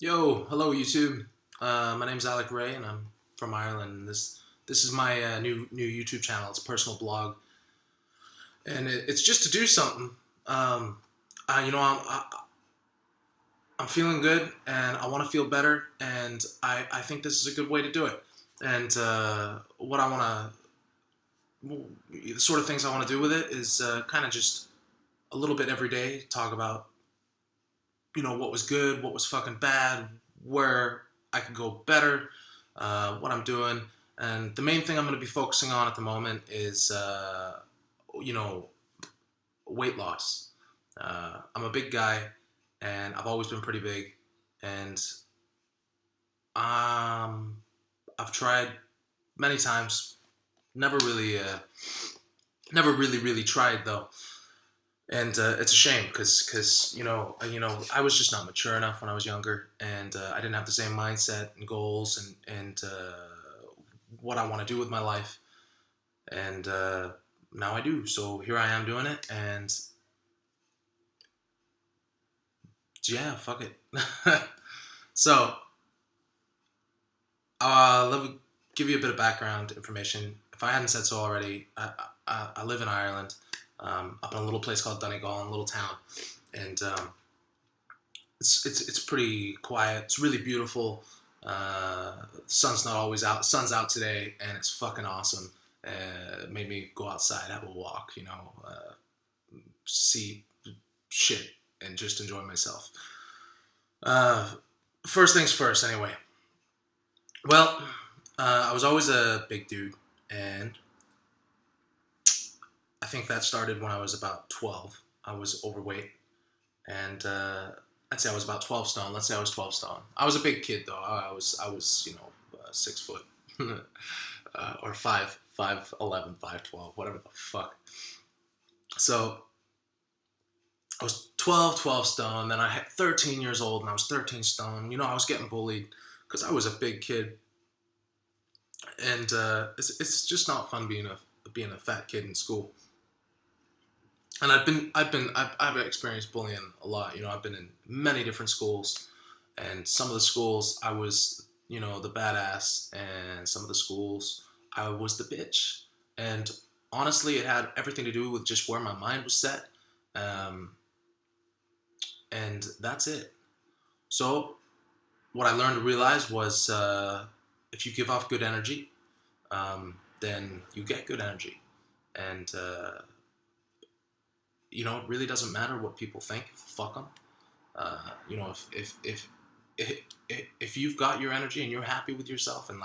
Yo, hello YouTube. My name's Alec Ray, and I'm from Ireland. This is my new YouTube channel. It's a personal blog, and it's just to do something. Um, I'm feeling good, and I want to feel better, and I think this is a good way to do it. And what I want the sort of things I want to do with it is kind of just a little bit every day. Talk about what was good, what was fucking bad, where I could go better, what I'm doing. And the main thing I'm going to be focusing on at the moment is, you know, weight loss. I'm a big guy, and I've always been pretty big. And um, I've tried many times. Never really, really tried though. And it's a shame because I was just not mature enough when I was younger, and I didn't have the same mindset and goals and what I want to do with my life, and now I do. So here I am doing it, and yeah, fuck it. So let me give you a bit of background information. If I hadn't said so already, I live in Ireland, up in a little place called Donegal, in a little town, and it's pretty quiet. It's really beautiful. Sun's not always out. The sun's out today, and it's fucking awesome. It made me go outside, have a walk, see shit, and just enjoy myself. Uh, First things first, anyway. Well, I was always a big dude, and I think that started when I was about 12. I was overweight, and I'd say I was about 12 stone. Let's say I was 12 stone. I was a big kid though. I was 6 foot, or 5'11", 5'12", whatever the fuck. So I was 12 stone. Then I hit 13 years old, and I was 13 stone. I was getting bullied because I was a big kid, and it's just not fun being a fat kid in school. And I've experienced bullying a lot. I've been in many different schools, and some of the schools I was the badass, and some of the schools I was the bitch. And honestly, it had everything to do with just where my mind was set, um, and that's it. So what I learned to realize was, if you give off good energy, then you get good energy, and it really doesn't matter what people think. Fuck them. If you've got your energy and you're happy with yourself, and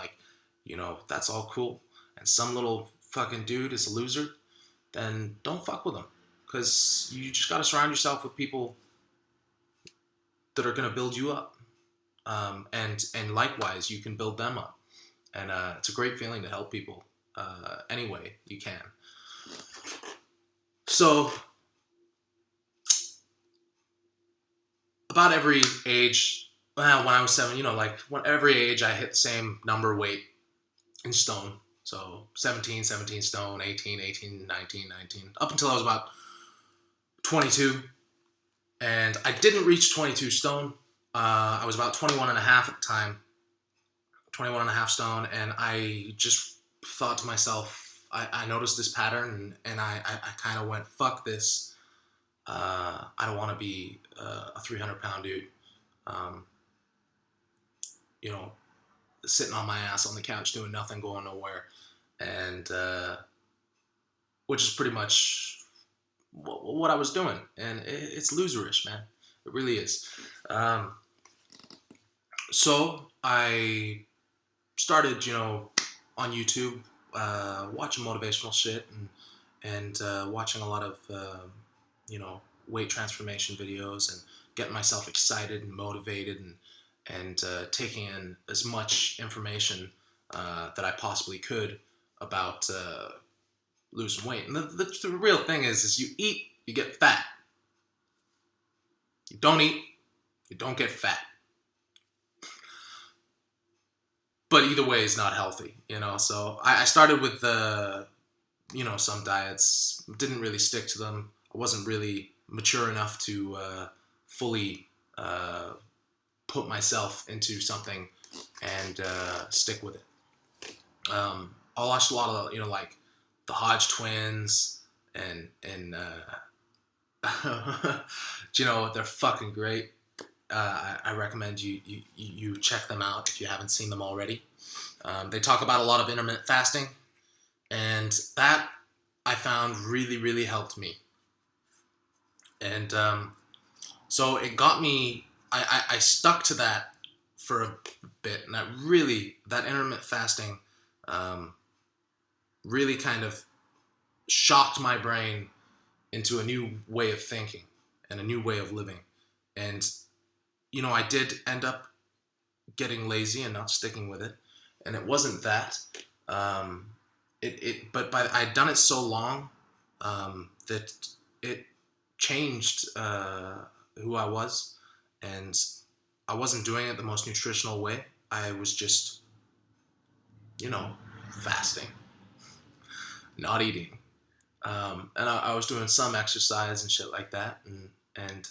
that's all cool, and some little fucking dude is a loser, then don't fuck with them, because you just got to surround yourself with people that are going to build you up, and likewise you can build them up, and it's a great feeling to help people any way you can. So about every age, well, when I was 7, every age I hit the same number weight in stone. So 17 stone, 18 19 19, up until I was about 22. And I didn't reach 22 stone. I was about 21 and a half at the time, 21 and a half stone. And I just thought to myself, I noticed this pattern, and I kind of went, fuck this. I don't want to be a 300-pound dude, um, sitting on my ass on the couch doing nothing, going nowhere, and which is pretty much what I was doing. And it's loserish, man. It really is. So I started, on YouTube, watching motivational shit, and watching a lot of weight transformation videos, and getting myself excited and motivated, and taking in as much information that I possibly could about losing weight. And the real thing is you eat, you get fat. You don't eat, you don't get fat. But either way is not healthy, So I started with some diets, didn't really stick to them. I wasn't really mature enough to fully put myself into something and stick with it. I watched a lot of, like the Hodge twins and they're fucking great. I recommend you check them out if you haven't seen them already. They talk about a lot of intermittent fasting, and that I found really, really helped me. And so it got me, I stuck to that for a bit, and that intermittent fasting really kind of shocked my brain into a new way of thinking and a new way of living. And, I did end up getting lazy and not sticking with it. And it wasn't that. But I'd done it so long that it changed who I was. And I wasn't doing it the most nutritional way. I was just, fasting, not eating. And I was doing some exercise and shit like that. And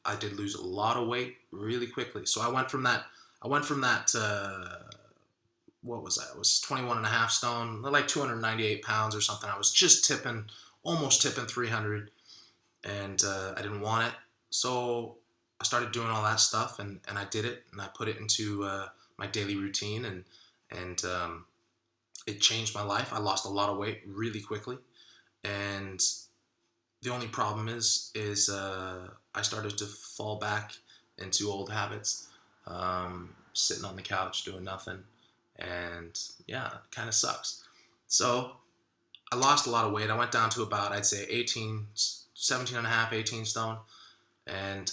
I did lose a lot of weight really quickly. So I went from that, what was I? I was 21 and a half stone, like 298 pounds or something. I was just almost tipping 300. And I didn't want it. So I started doing all that stuff, and I did it, and I put it into my daily routine, and it changed my life. I lost a lot of weight really quickly, and the only problem is I started to fall back into old habits, sitting on the couch doing nothing, and yeah, it kind of sucks. So I lost a lot of weight. I went down to about, I'd say 17 and a half, 18 stone, and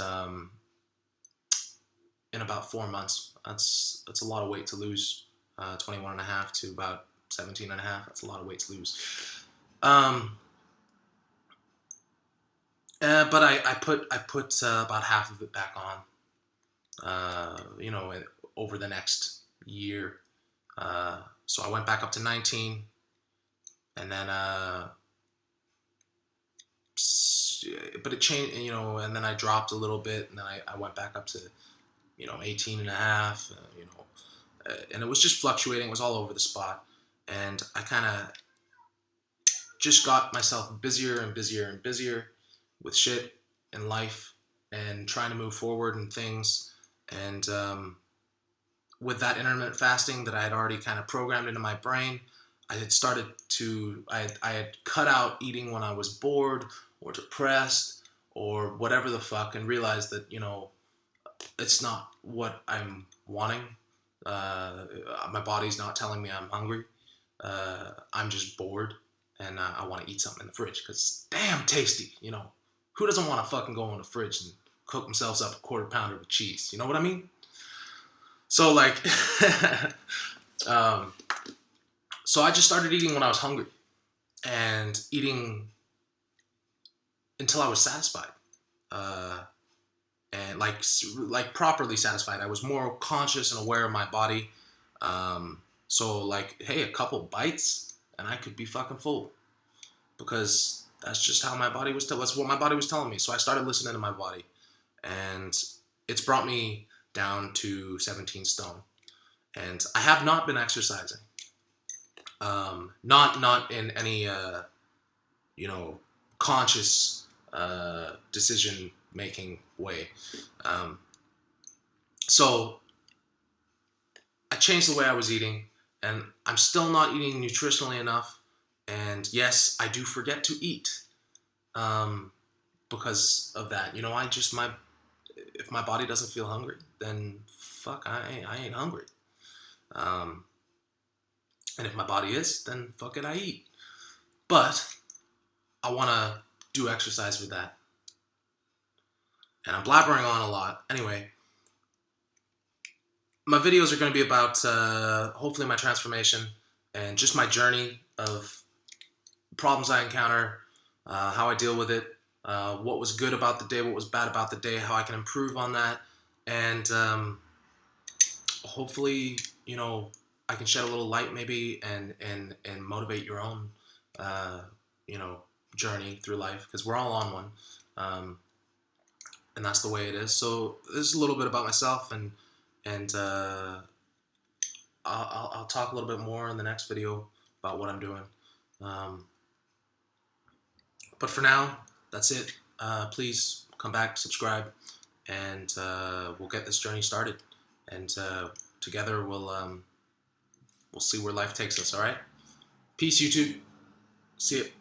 in about 4 months, that's a lot of weight to lose. 21 and a half to about 17 and a half. That's a lot of weight to lose. But I put about half of it back on, over the next year. So I went back up to 19, and then, but it changed, and then I dropped a little bit, and then I went back up to, 18 and a half, and it was just fluctuating. It was all over the spot. And I kind of just got myself busier and busier and busier with shit in life and trying to move forward and things. And with that intermittent fasting that I had already kind of programmed into my brain, I had cut out eating when I was bored or depressed or whatever the fuck, and realized that, it's not what I'm wanting. My body's not telling me I'm hungry. I'm just bored, and I want to eat something in the fridge because it's damn tasty. Who doesn't want to fucking go in the fridge and cook themselves up a quarter pounder with cheese? You know what I mean? So like, so I just started eating when I was hungry, and eating until I was satisfied, and like properly satisfied. I was more conscious and aware of my body. So like, hey, a couple bites and I could be fucking full, because that's just how my body was. That's what my body was telling me. So I started listening to my body, and it's brought me down to 17 stone. And I have not been exercising. Not in any conscious decision making way. So I changed the way I was eating, and I'm still not eating nutritionally enough. And yes, I do forget to eat because of that. If my body doesn't feel hungry, then fuck, I ain't hungry. And if my body is, then fuck it, I eat. But I want to do exercise with that. And I'm blabbering on a lot. Anyway, my videos are going to be about hopefully my transformation and just my journey of problems I encounter, how I deal with it, what was good about the day, what was bad about the day, how I can improve on that, and hopefully, I can shed a little light maybe and motivate your own, journey through life, because we're all on one, and that's the way it is. So this is a little bit about myself, and and I'll talk a little bit more in the next video about what I'm doing. But for now, that's it. Please come back, subscribe, and we'll get this journey started. And together we'll see where life takes us. All right. Peace, YouTube. See you.